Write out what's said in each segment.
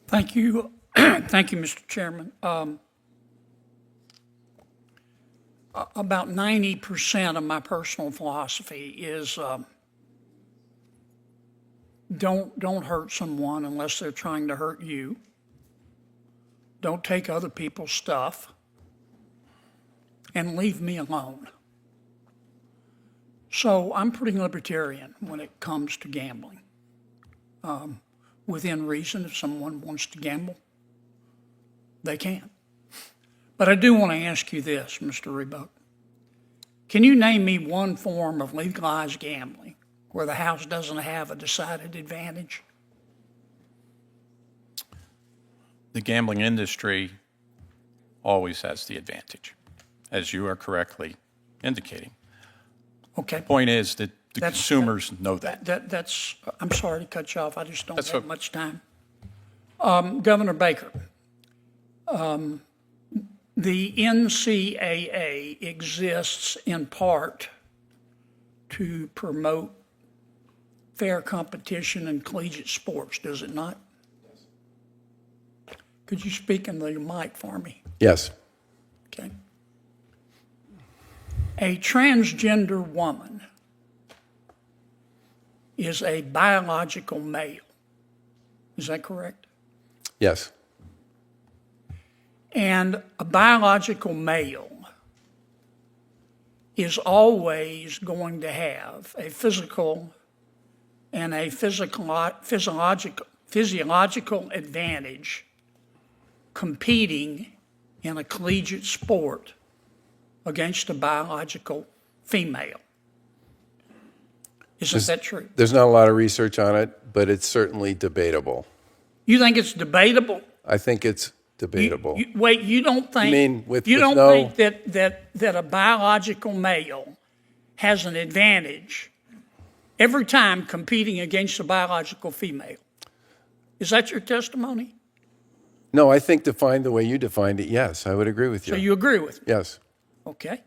Thank you. Thank you, Mr. Chairman. About 90% of my personal philosophy is don't hurt someone unless they're trying to hurt you. Don't take other people's stuff, and leave me alone. So I'm pretty libertarian when it comes to gambling. Within reason, if someone wants to gamble, they can. But I do want to ask you this, Mr. Rebuck. Can you name me one form of legalized gambling where the House doesn't have a decided advantage? The gambling industry always has the advantage, as you are correctly indicating. Okay. Point is that the consumers know that. I'm sorry to cut you off. I just don't That's have what- much time. Governor Baker, the NCAA exists in part to promote fair competition in collegiate sports, does it not? Could you speak into your mic for me? Yes. Okay. A transgender woman is a biological male. Is that correct? Yes. And a biological male is always going to have a physical and a physiological advantage competing in a collegiate sport against a biological female. Isn't that true? There's not a lot of research on it, but it's certainly debatable. You think it's debatable? I think it's debatable. Wait, you don't think? think that a biological male has an advantage every time competing against a biological female? Is that your testimony? No, I think defined the way you defined it, yes, I would agree with you. So you agree with me? Yes. Okay.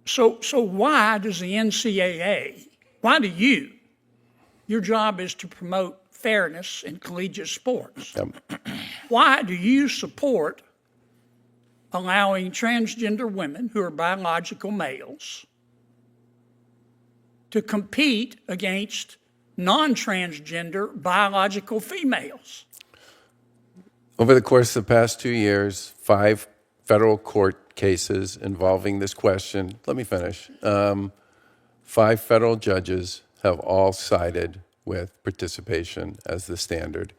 So why does the NCAA, why do you, your job is to promote fairness in collegiate sports. Why do you support allowing transgender women who are biological males to compete against non-transgender biological females? Over the course of the past 2 years, 5 federal court cases involving this question. Let me finish. 5 federal judges have all sided with participation as the standard.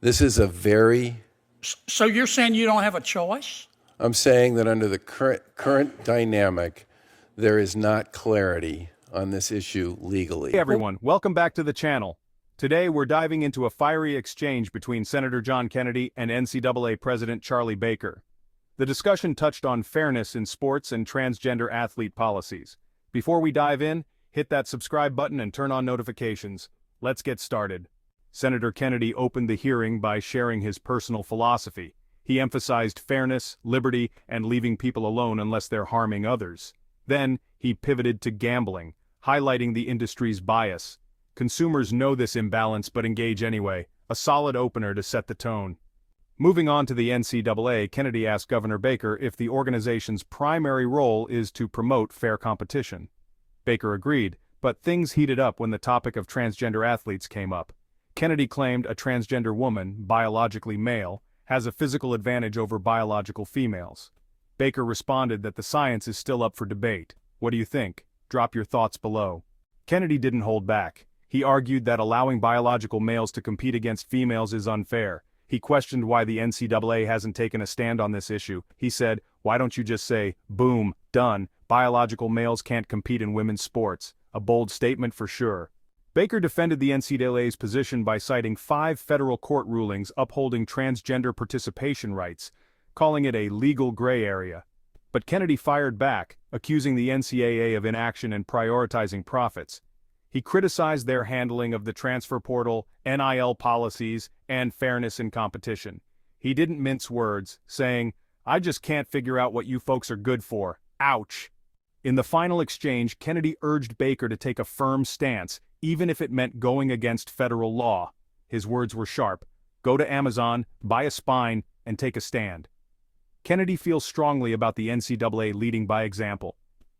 This is a very... So you're saying you don't have a choice? I'm saying that under the current dynamic, there is not clarity on this issue legally. Hey everyone, welcome back to the channel. Today we're diving into a fiery exchange between Senator John Kennedy and NCAA President Charlie Baker. The discussion touched on fairness in sports and transgender athlete policies. Before we dive in, hit that subscribe button and turn on notifications. Let's get started. Senator Kennedy opened the hearing by sharing his personal philosophy. He emphasized fairness, liberty, and leaving people alone unless they're harming others. Then, he pivoted to gambling, highlighting the industry's bias. Consumers know this imbalance but engage anyway, a solid opener to set the tone. Moving on to the NCAA, Kennedy asked Governor Baker if the organization's primary role is to promote fair competition. Baker agreed, but things heated up when the topic of transgender athletes came up. Kennedy claimed a transgender woman, biologically male, has a physical advantage over biological females. Baker responded that the science is still up for debate. What do you think? Drop your thoughts below. Kennedy didn't hold back. He argued that allowing biological males to compete against females is unfair. He questioned why the NCAA hasn't taken a stand on this issue. He said, "Why don't you just say, boom, done, biological males can't compete in women's sports?" A bold statement for sure. Baker defended the NCAA's position by citing 5 federal court rulings upholding transgender participation rights, calling it a legal gray area. But Kennedy fired back, accusing the NCAA of inaction and prioritizing profits. He criticized their handling of the transfer portal, NIL policies, and fairness in competition. He didn't mince words, saying, "I just can't figure out what you folks are good for. Ouch." In the final exchange, Kennedy urged Baker to take a firm stance, even if it meant going against federal law. His words were sharp. Go to Amazon, buy a spine, and take a stand. Kennedy feels strongly about the NCAA leading by example.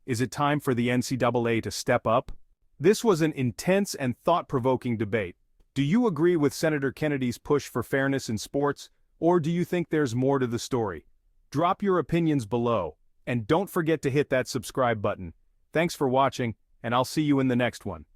Is it time for the NCAA to step up? This was an intense and thought-provoking debate. Do you agree with Senator Kennedy's push for fairness in sports, or do you think there's more to the story? Drop your opinions below, and don't forget to hit that subscribe button. Thanks for watching, and I'll see you in the next one.